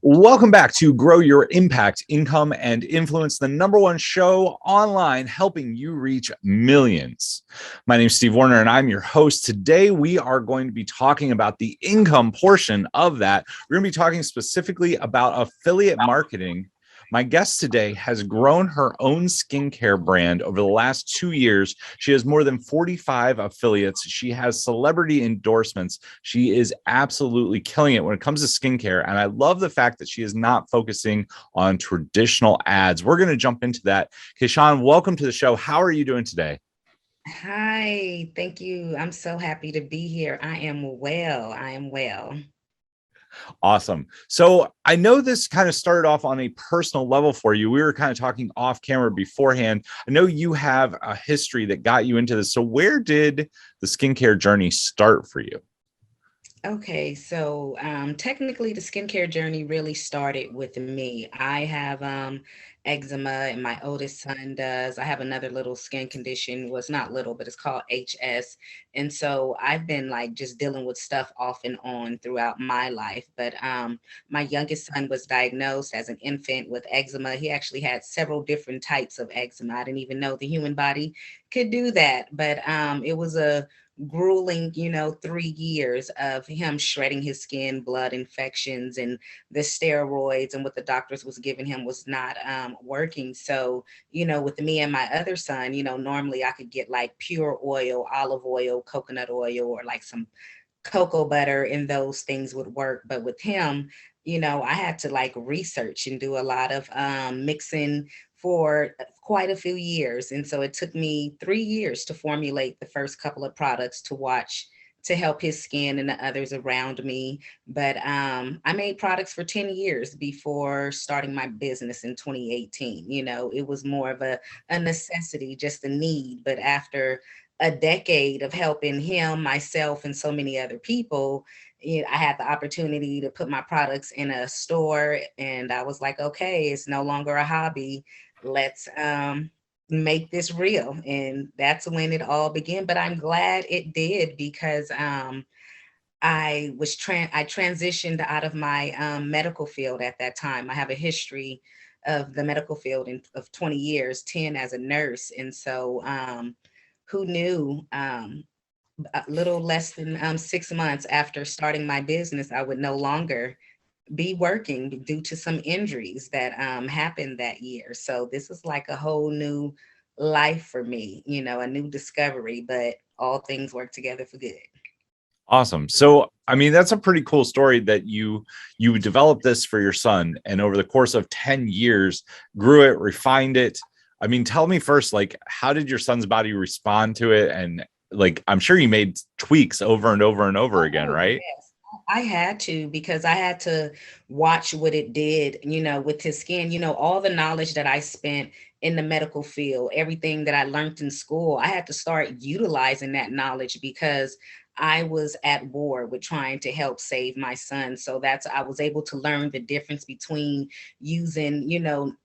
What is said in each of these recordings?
Welcome back to Grow Your Impact, Income, and Influence, the #1 show online helping you reach millions. My name is Steve Warner, and I'm your host. Today, we are going to be talking about the income portion of that. We're going to be talking specifically about affiliate marketing. My guest today has grown her own skincare brand over the last 2 years. She has more than 45 affiliates. She has celebrity endorsements. She is absolutely killing it when it comes to skincare. And I love the fact that she is not focusing on traditional ads. We're going to jump into that. Kayshaun, welcome to the show. How are you doing today? Hi, thank you. I'm so happy to be here. I am well. I am well. Awesome. So I know this kind of started off on a personal level for you. We were kind of talking off camera beforehand. I know you have a history that got you into this. So where did the skincare journey start for you? Okay, so technically, the skincare journey really started with me. I have eczema, and my oldest son does. I have another little skin condition. Well, it's not little, but it's called HS. And so I've been like just dealing with stuff off and on throughout my life. But my youngest son was diagnosed as an infant with eczema. He actually had several different types of eczema. I didn't even know the human body could do that. But it was a grueling, 3 years of him shredding his skin, blood infections, and the steroids and what the doctors was giving him was not working. So, with me and my other son, normally I could get like pure oil, olive oil, coconut oil, or like some cocoa butter, and those things would work. But with him, I had to like research and do a lot of mixing for quite a few years. And so it took me 3 years to formulate the first couple of products to help his skin and the others around me. But I made products for 10 years before starting my business in 2018. It was more of a necessity, just a need. But after a decade of helping him, myself, and so many other people, I had the opportunity to put my products in a store, and I was like, okay, it's no longer a hobby. Let's make this real. And that's when it all began. But I'm glad it did, because I transitioned out of my medical field at that time. I have a history of the medical field of 20 years, 10 as a nurse. And so who knew, a little less than 6 months after starting my business, I would no longer be working due to some injuries that happened that year. So this is like a whole new life for me, a new discovery, but all things work together for good. Awesome. So, I mean, that's a pretty cool story that you developed this for your son, and over the course of 10 years, grew it, refined it. I mean, tell me first, like, how did your son's body respond to it? And like, I'm sure you made tweaks over and over and over again, Oh, right? yes. I had to, because I had to watch what it did, with his skin. All the knowledge that I spent in the medical field, everything that I learned in school, I had to start utilizing that knowledge, because I was at war with trying to help save my son. So I was able to learn the difference between using,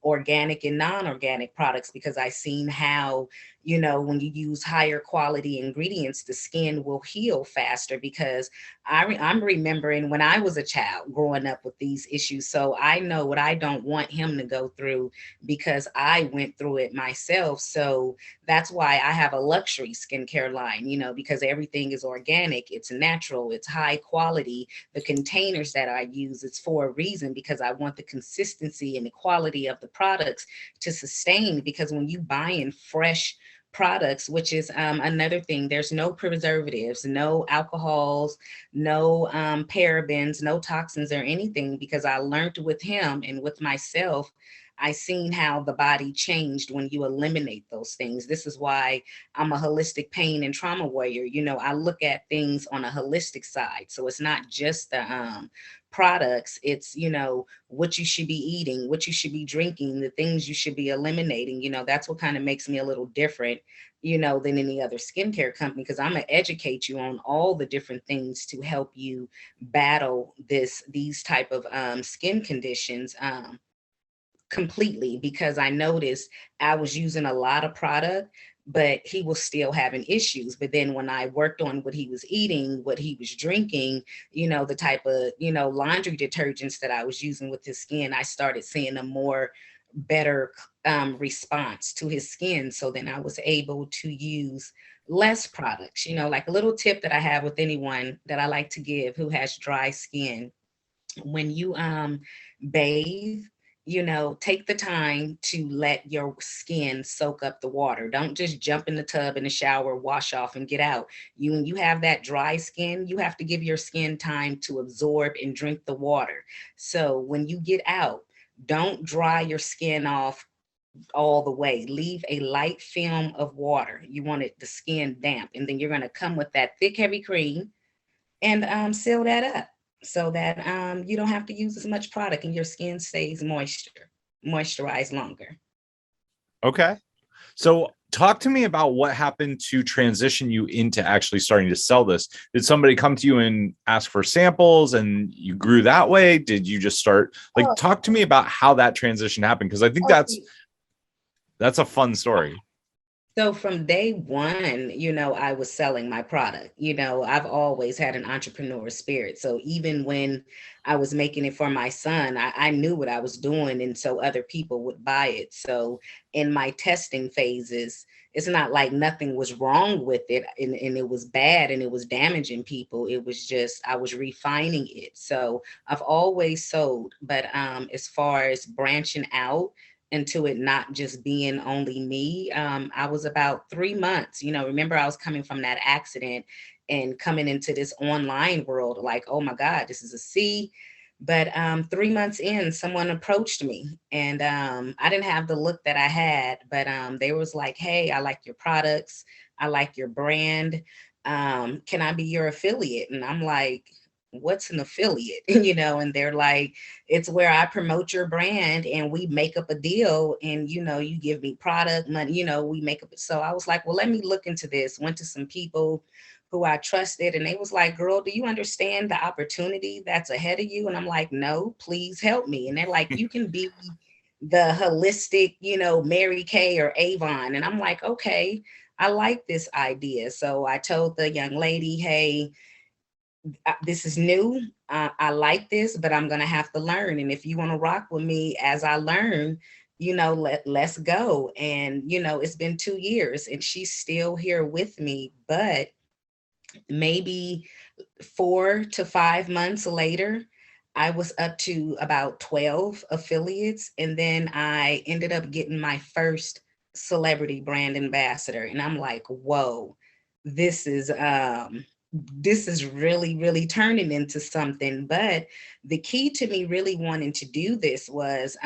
organic and non-organic products, because I seen how, when you use higher quality ingredients, the skin will heal faster. Because I'm remembering when I was a child growing up with these issues. So I know what I don't want him to go through, because I went through it myself. So that's why I have a luxury skincare line, because everything is organic, it's natural, it's high quality. The containers that I use, it's for a reason, because I want the consistency and the quality of the products to sustain. Because when you buy in fresh products, which is another thing, there's no preservatives, no alcohols, no parabens, no toxins or anything, because I learned with him and with myself. I seen how the body changed when you eliminate those things. This is why I'm a holistic pain and trauma warrior. I look at things on a holistic side. So it's not just the products, it's, what you should be eating, what you should be drinking, the things you should be eliminating. That's what kind of makes me a little different, than any other skincare company, because I'm gonna educate you on all the different things to help you battle these type of skin conditions. Completely, because I noticed I was using a lot of product, but he was still having issues. But then when I worked on what he was eating, what he was drinking, the type of, laundry detergents that I was using with his skin, I started seeing a more better response to his skin. So then I was able to use less products, like a little tip that I have with anyone that I like to give who has dry skin. When you bathe, take the time to let your skin soak up the water. Don't just jump in the tub, in the shower, wash off and get out. When you have that dry skin, you have to give your skin time to absorb and drink the water. So when you get out, don't dry your skin off all the way. Leave a light film of water. You want the skin damp, and then you're going to come with that thick, heavy cream and seal that up so that you don't have to use as much product and your skin stays moisturized longer. Okay. So talk to me about what happened to transition you into actually starting to sell this. Did somebody come to you and ask for samples and you grew that way? Did you just start talk to me about how that transition happened? Because I think that's a fun story. So from day one, I was selling my product. I've always had an entrepreneur spirit. So even when I was making it for my son, I knew what I was doing. And so other people would buy it. So in my testing phases, it's not like nothing was wrong with it and it was bad and it was damaging people. It was just, I was refining it. So I've always sold. But as far as branching out, into it not just being only me. I was about 3 months, remember I was coming from that accident and coming into this online world like, oh my God, this is a C. But 3 months in, someone approached me and I didn't have the look that I had, but they was like, hey, I like your products. I like your brand. Can I be your affiliate? And I'm like, what's an affiliate? And they're like, it's where I promote your brand and we make up a deal and, you give me product money, we make up. So I was like, well, let me look into this. Went to some people who I trusted and they was like, girl, do you understand the opportunity that's ahead of you? And I'm like, no, please help me. And they're like, you can be the holistic, Mary Kay or Avon. And I'm like, okay, I like this idea. So I told the young lady, hey, this is new. I like this, but I'm going to have to learn. And if you want to rock with me as I learn, let's go. And, it's been 2 years and she's still here with me, but maybe 4 to 5 months later, I was up to about 12 affiliates. And then I ended up getting my first celebrity brand ambassador. And I'm like, whoa, this is really, really turning into something. But the key to me really wanting to do this was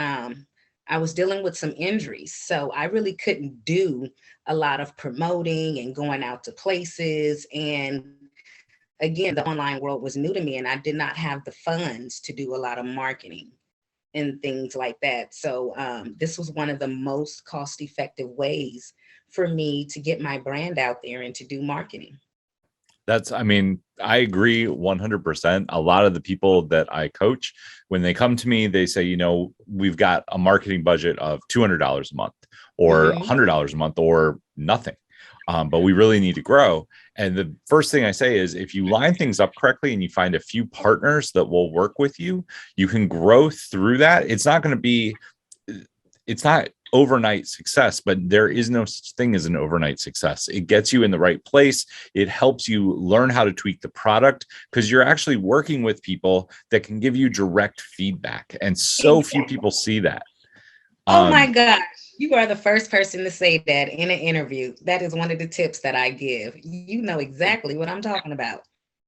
I was dealing with some injuries. So I really couldn't do a lot of promoting and going out to places. And again, the online world was new to me and I did not have the funds to do a lot of marketing and things like that. So this was one of the most cost-effective ways for me to get my brand out there and to do marketing. I agree 100%. A lot of the people that I coach, when they come to me, they say, we've got a marketing budget of $200 a month or $100 a month or nothing. But we really need to grow. And the first thing I say is if you line things up correctly and you find a few partners that will work with you, you can grow through that. It's not overnight success, but there is no such thing as an overnight success. It gets you in the right place. It helps you learn how to tweak the product because you're actually working with people that can give you direct feedback. And so few people see that. Oh my gosh. You are the first person to say that in an interview. That is one of the tips that I give. You know exactly what I'm talking about.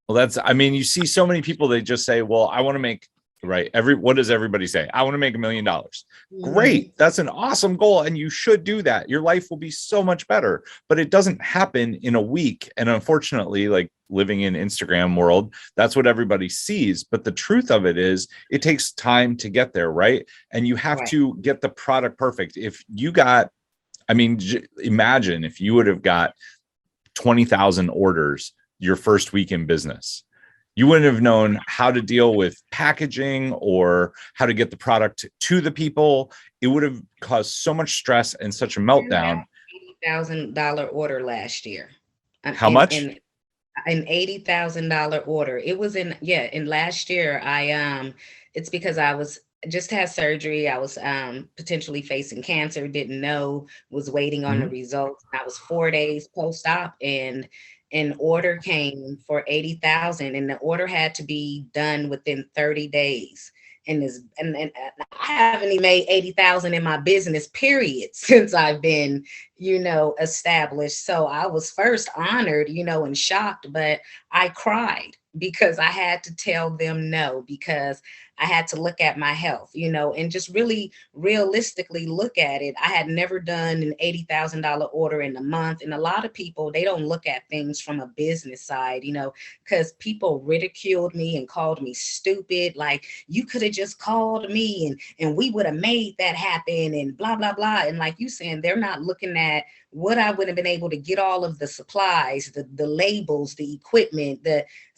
Well, you see so many people, they just say, well, I want to make, right. What does everybody say? I want to make $1 million. Great. That's an awesome goal. And you should do that. Your life will be so much better, but it doesn't happen in a week. And unfortunately, like living in Instagram world, that's what everybody sees. But the truth of it is it takes time to get there. Right. And you have to get the product perfect. If you got, imagine if you would have got 20,000 orders your first week in business. You wouldn't have known how to deal with packaging or how to get the product to the people. It would have caused so much stress and such a meltdown. $80,000 order last year. How much? An $80,000 order. It was in last year. It's because I was just had surgery. I was potentially facing cancer, didn't know, was waiting on the Mhm. results. I was 4 days post-op, and an order came for 80,000, and the order had to be done within 30 days. And I haven't even made 80,000 in my business period since I've been, established. So I was first honored, and shocked, but I cried because I had to tell them no, because I had to look at my health, and just really realistically look at it. I had never done an $80,000 order in a month. And a lot of people, they don't look at things from a business side, because people ridiculed me and called me stupid. Like, you could have just called me and we would have made that happen and blah, blah, blah. And like you saying, they're not looking at what I would have been able to get all of the supplies, the labels, the equipment,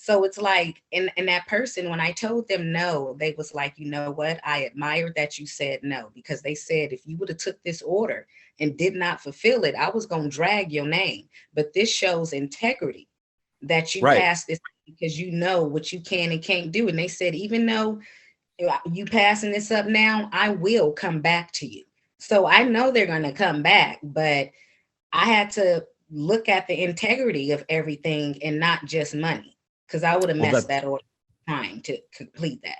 so it's like, and that person, when I told them no, they was like, you know what? I admired that you said no, because they said, if you would have took this order and did not fulfill it, I was going to drag your name. But this shows integrity that you Right. passed this, because you know what you can and can't do. And they said, even though you passing this up now, I will come back to you. So I know they're going to come back, but I had to look at the integrity of everything and not just money, because I would have Well, messed that's that order trying to complete that.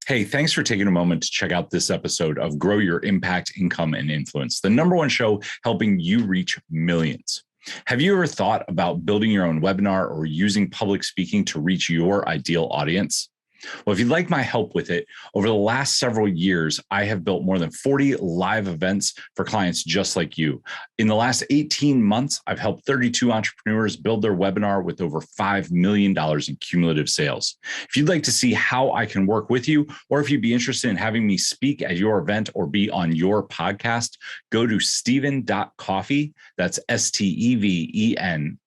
Hey, thanks for taking a moment to check out this episode of Grow Your Impact, Income, and Influence, the number one show helping you reach millions. Have you ever thought about building your own webinar or using public speaking to reach your ideal audience? Well, if you'd like my help with it, over the last several years, I have built more than 40 live events for clients just like you. In the last 18 months, I've helped 32 entrepreneurs build their webinar with over $5 million in cumulative sales. If you'd like to see how I can work with you, or if you'd be interested in having me speak at your event or be on your podcast, go to steven.coffee, that's steven.coffee,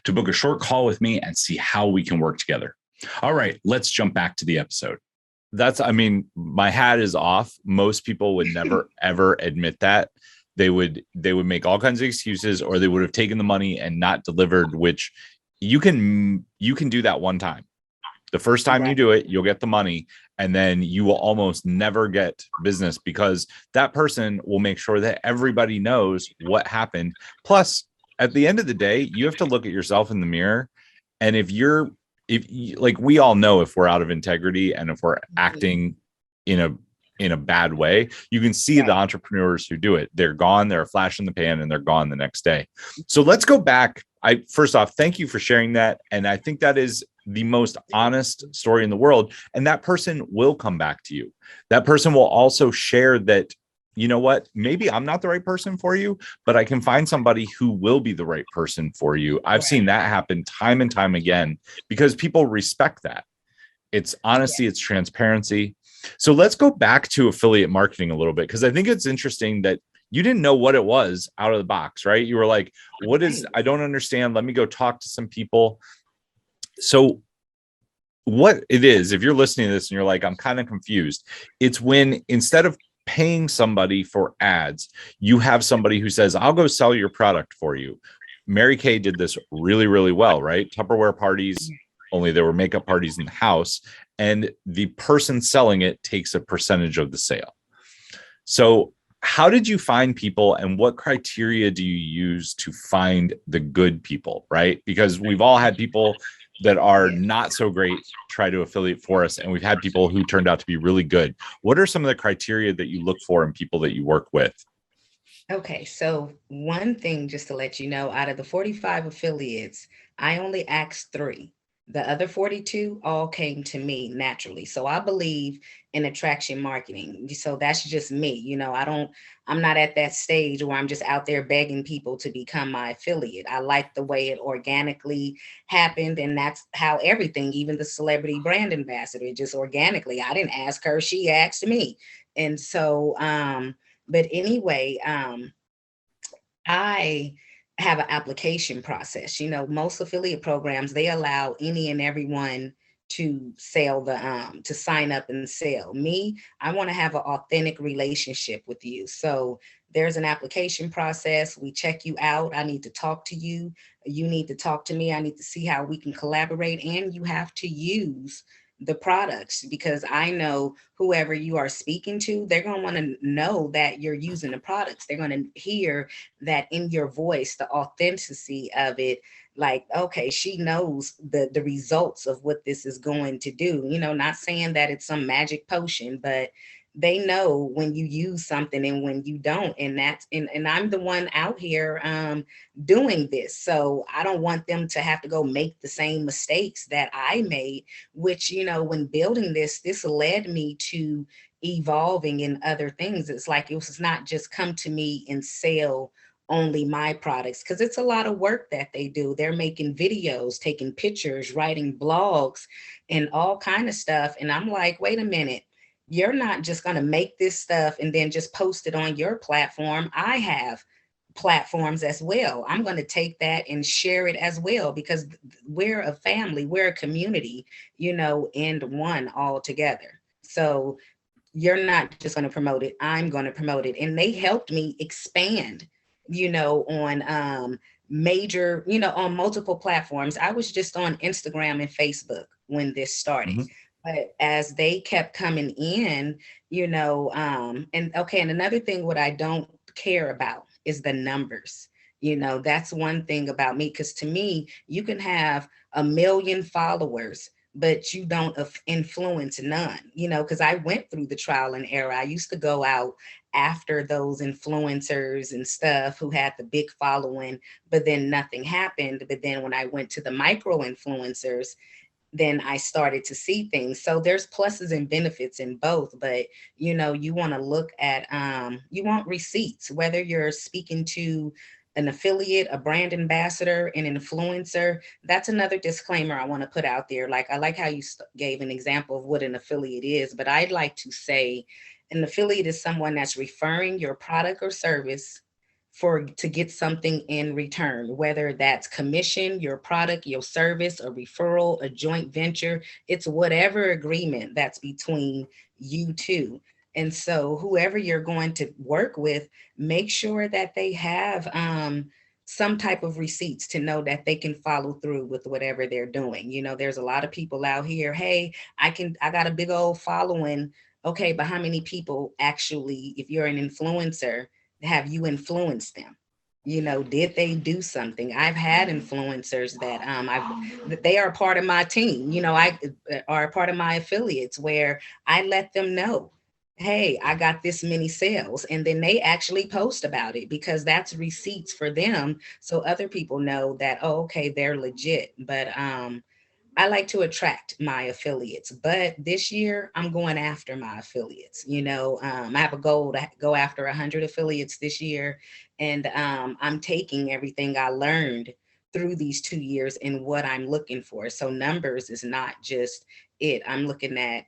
to book a short call with me and see how we can work together. All right, let's jump back to the episode. I mean, my hat is off. Most people would never, ever admit that. They would make all kinds of excuses, or they would have taken the money and not delivered, which you can do that one time. The first time you Right. do it, you'll get the money, and then you will almost never get business, because that person will make sure that everybody knows what happened. Plus, at the end of the day, you have to look at yourself in the mirror. And like, we all know if we're out of integrity and if we're Mhm. acting in a bad way, you can see the Right. entrepreneurs who do it. They're gone, they're a flash in the pan, and they're gone the next day. So let's go back. First off, thank you for sharing that. And I think that is the most honest story in the world. And that person will come back to you. That person will also share that, you know what, maybe I'm not the right person for you, but I can find somebody who will be the right person for you. I've seen Right. that happen time and time again, because people respect that. It's Yeah. honesty, it's transparency. So let's go back to affiliate marketing a little bit, because I think it's interesting that you didn't know what it was out of the box, right? You were like, Right. I don't understand. Let me go talk to some people. So what it is, if you're listening to this and you're like, I'm kind of confused, it's when, instead of paying somebody for ads, you have somebody who says, I'll go sell your product for you. Mary Kay did this really, really well, right? Tupperware parties, only there were makeup parties in the house, and the person selling it takes a percentage of the sale. So how did you find people, and what criteria do you use to find the good people, right? Because we've all had people that are Yeah. not so great try to affiliate for us, and we've had people who turned out to be really good. What are some of the criteria that you look for in people that you work with? Okay, so one thing, just to let you know, out of the 45 affiliates, I only asked three. The other 42 all came to me naturally. So I believe in attraction marketing. So that's just me. I'm not at that stage where I'm just out there begging people to become my affiliate. I like the way it organically happened. And that's how everything, even the celebrity brand ambassador, just organically. I didn't ask her, she asked me. And so, but anyway, I have an application process. Most affiliate programs, they allow any and everyone to sell to sign up and sell. Me, I want to have an authentic relationship with you. So there's an application process. We check you out. I need to talk to you. You need to talk to me. I need to see how we can collaborate, and you have to use the products, because I know whoever you are speaking to, they're going to want to know that you're using the products. They're going to hear that in your voice, the authenticity of it. Like, okay, she knows the results of what this is going to do. Not saying that it's some magic potion, but they know when you use something and when you don't. And I'm the one out here doing this, so I don't want them to have to go make the same mistakes that I made, which, when building this led me to evolving in other things. It's like, it was not just come to me and sell only my products, because it's a lot of work that they do. They're making videos, taking pictures, writing blogs, and all kind of stuff. And I'm like, wait a minute, you're not just going to make this stuff and then just post it on your platform. I have platforms as well. I'm going to take that and share it as well, because we're a family, we're a community, and one all together. So you're not just going to promote it, I'm going to promote it. And they helped me expand, on major, on multiple platforms. I was just on Instagram and Facebook when this started. Mm-hmm. But as they kept coming in, and okay, and another thing, what I don't care about is the numbers. That's one thing about me, because to me, you can have 1 million followers, but you don't influence none, because I went through the trial and error. I used to go out after those influencers and stuff who had the big following, but then nothing happened. But then when I went to the micro influencers, then I started to see things. So there's pluses and benefits in both, but you want to look at, you want receipts, whether you're speaking to an affiliate, a brand ambassador, an influencer. That's another disclaimer I want to put out there. Like, I like how you gave an example of what an affiliate is, but I'd like to say an affiliate is someone that's referring your product or service to get something in return, whether that's commission, your product, your service, a referral, a joint venture. It's whatever agreement that's between you two. And so whoever you're going to work with, make sure that they have some type of receipts to know that they can follow through with whatever they're doing. There's a lot of people out here, hey, I got a big old following. Okay, but how many people actually, if you're an influencer, have you influenced them? Did they do something? I've had influencers that they are part of my team. I are part of my affiliates, where I let them know, hey, I got this many sales, and then they actually post about it, because that's receipts for them, so other people know that, oh, okay, they're legit. But I like to attract my affiliates, but this year I'm going after my affiliates. I have a goal to go after 100 affiliates this year, and I'm taking everything I learned through these 2 years and what I'm looking for. So numbers is not just it. I'm looking at,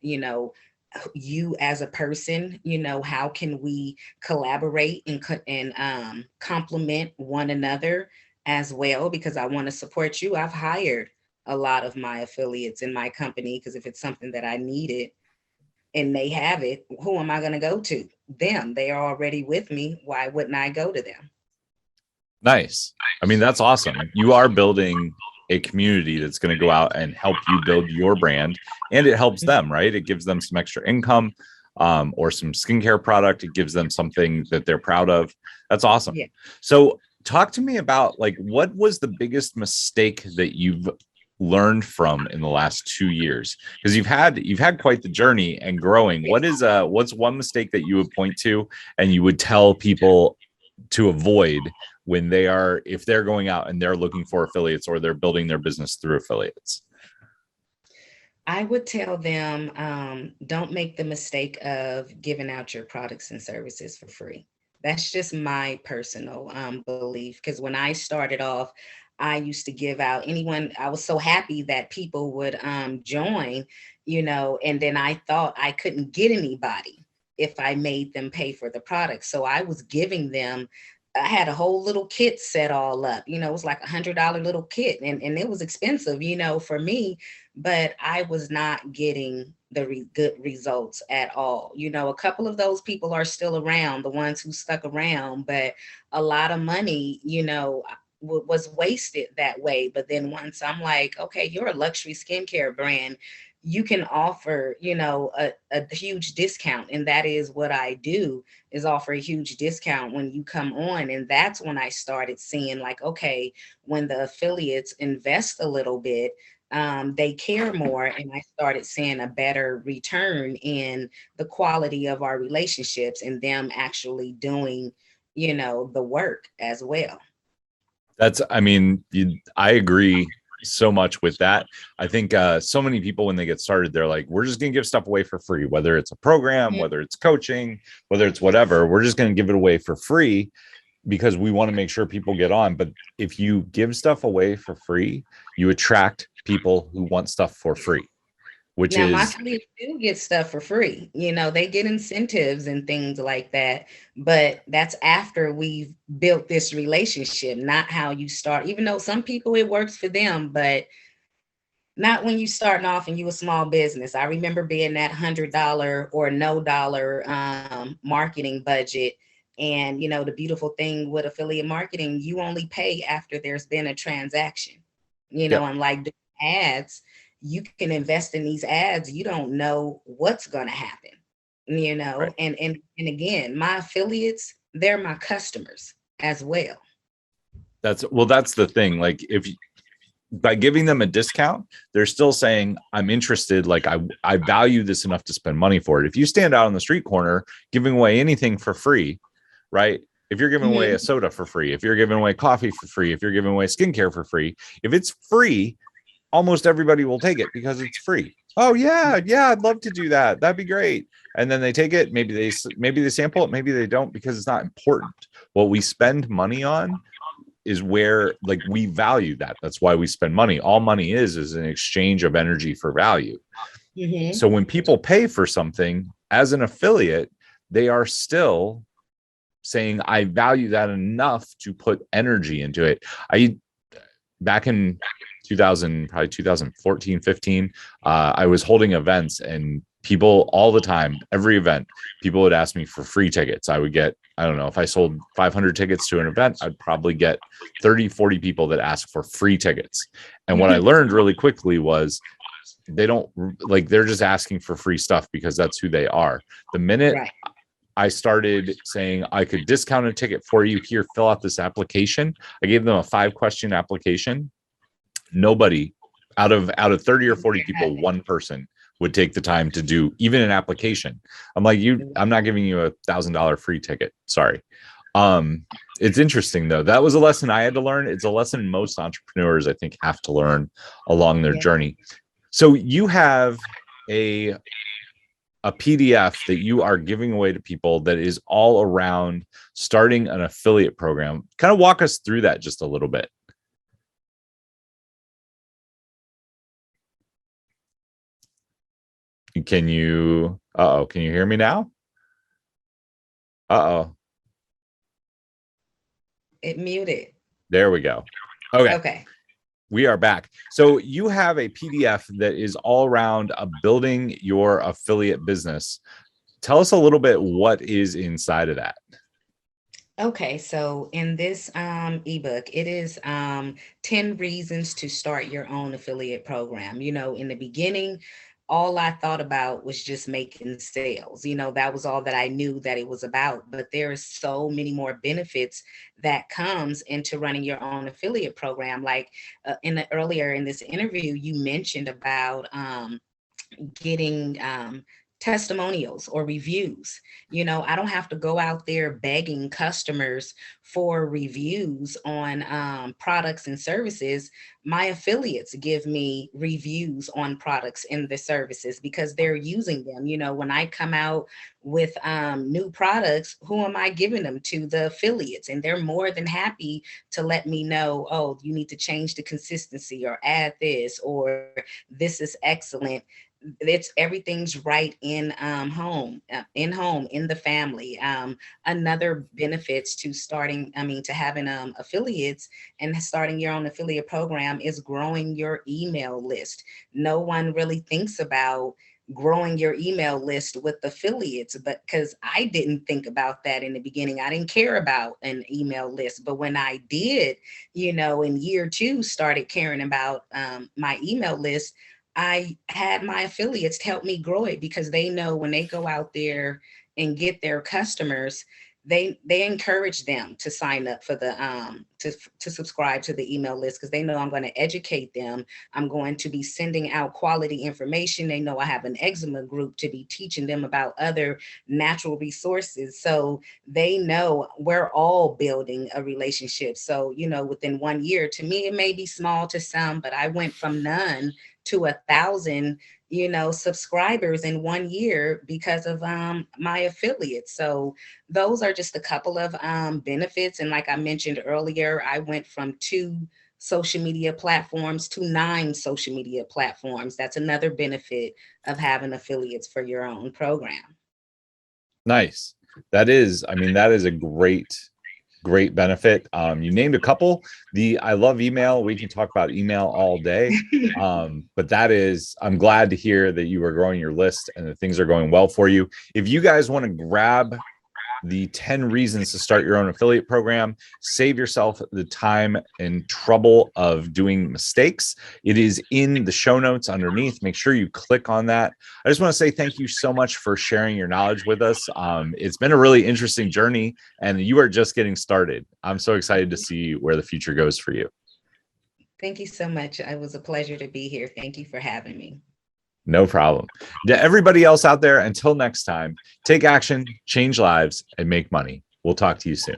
you as a person. How can we collaborate and complement one another as well, because I want to support you. I've hired a lot of my affiliates in my company, because if it's something that I needed and they have it, who am I going to go to? Them. They are already with me. Why wouldn't I go to them? Nice. I mean, that's awesome. You are building a community that's going to go out and help you build your brand, and it helps them, right? It gives them some extra income, or some skincare product. It gives them something that they're proud of. That's awesome. Yeah. So talk to me about, like, what was the biggest mistake that you've learned from in the last 2 years? Because you've had quite the journey and growing. What's one mistake that you would point to and you would tell people to avoid when if they're going out and they're looking for affiliates, or they're building their business through affiliates? I would tell them, don't make the mistake of giving out your products and services for free. That's just my personal belief. Because when I started off, I used to give out anyone. I was so happy that people would join, and then I thought I couldn't get anybody if I made them pay for the product. So I was giving them I had a whole little kit set all up. It was like $100 little kit, and it was expensive, for me, but I was not getting the good results at all. A couple of those people are still around, the ones who stuck around, but a lot of money, was wasted that way. But then once I'm like, okay, you're a luxury skincare brand, you can offer, a huge discount. And that is what I do, is offer a huge discount when you come on. And that's when I started seeing like, okay, when the affiliates invest a little bit, they care more. And I started seeing a better return in the quality of our relationships and them actually doing, the work as well. I mean, I agree so much with that. I think so many people, when they get started, they're like, we're just going to give stuff away for free, whether it's a program, whether it's coaching, whether it's whatever, we're just going to give it away for free because we want to make sure people get on. But if you give stuff away for free, you attract people who want stuff for free, which Now, my is clients do get stuff for free. They get incentives and things like that. But that's after we've built this relationship, not how you start. Even though some people it works for them, but not when you starting off and you a small business. I remember being that $100 or no dollar marketing budget. And the beautiful thing with affiliate marketing, you only pay after there's been a transaction. yep, Unlike doing ads, you can invest in these ads. You don't know what's going to happen. right. And again, my affiliates, they're my customers as well. That's the thing. Like if by giving them a discount, they're still saying, I'm interested. Like I value this enough to spend money for it. If you stand out on the street corner giving away anything for free, right? If you're giving away a soda for free, if you're giving away coffee for free, if you're giving away skincare for free, if it's free, almost everybody will take it because it's free. Oh yeah, I'd love to do that. That'd be great. And then they take it. Maybe they sample it. Maybe they don't because it's not important. What we spend money on is where like we value that. That's why we spend money. All money is an exchange of energy for value. So when people pay for something as an affiliate, they are still saying, I value that enough to put energy into it. Back in 2000, probably 2014, 15, I was holding events and people all the time, every event, people would ask me for free tickets. I would get, I don't know, if I sold 500 tickets to an event, I'd probably get 30, 40 people that ask for free tickets. And what I learned really quickly was they don't like, they're just asking for free stuff because that's who they are. The minute I started saying I could discount a ticket for you here, fill out this application, I gave them a 5-question application. Nobody out of 30 or 40 people, one person would take the time to do even an application. I'm like, I'm not giving you $1,000 free ticket. Sorry. It's interesting though. That was a lesson I had to learn. It's a lesson most entrepreneurs, I think, have to learn along their journey. So you have a PDF that you are giving away to people that is all around starting an affiliate program. Kind of walk us through that just a little bit. Can you hear me now? It muted. There we go. Okay. We are back. So you have a PDF that is all around building your affiliate business. Tell us a little bit what is inside of that. Okay, so in this ebook, it is 10 reasons to start your own affiliate program. In the beginning, all I thought about was just making sales. That was all that I knew that it was about. But there are so many more benefits that comes into running your own affiliate program. Like earlier in this interview, you mentioned about getting testimonials or reviews. I don't have to go out there begging customers for reviews on products and services. My affiliates give me reviews on products and the services because they're using them. When I come out with new products, who am I giving them to? The affiliates, and they're more than happy to let me know, oh, you need to change the consistency or add this, or this is excellent. it's everything's right in home in the family. Another benefits to starting, I mean, to having affiliates and starting your own affiliate program is growing your email list. No one really thinks about growing your email list with affiliates, but because I didn't think about that in the beginning. I didn't care about an email list, but when I did, in year two started caring about my email list, I had my affiliates help me grow it, because they know when they go out there and get their customers, they encourage them to sign up for the to subscribe to the email list, because they know I'm going to educate them. I'm going to be sending out quality information. They know I have an eczema group to be teaching them about other natural resources. So they know we're all building a relationship. So, within 1 year, to me, it may be small to some, but I went from none to 1,000 subscribers in 1 year because of my affiliates. So those are just a couple of benefits. And like I mentioned earlier, I went from 2 social media platforms to 9 social media platforms. That's another benefit of having affiliates for your own program. Nice. That is, I mean, that is a great benefit. You named a couple. I love email. We can talk about email all day. But I'm glad to hear that you are growing your list and that things are going well for you. If you guys want to grab the 10 reasons to start your own affiliate program, save yourself the time and trouble of doing mistakes, it is in the show notes underneath. Make sure you click on that. I just want to say thank you so much for sharing your knowledge with us. It's been a really interesting journey, and you are just getting started. I'm so excited to see where the future goes for you. Thank you so much. It was a pleasure to be here. Thank you for having me. No problem. To everybody else out there, until next time, take action, change lives, and make money. We'll talk to you soon.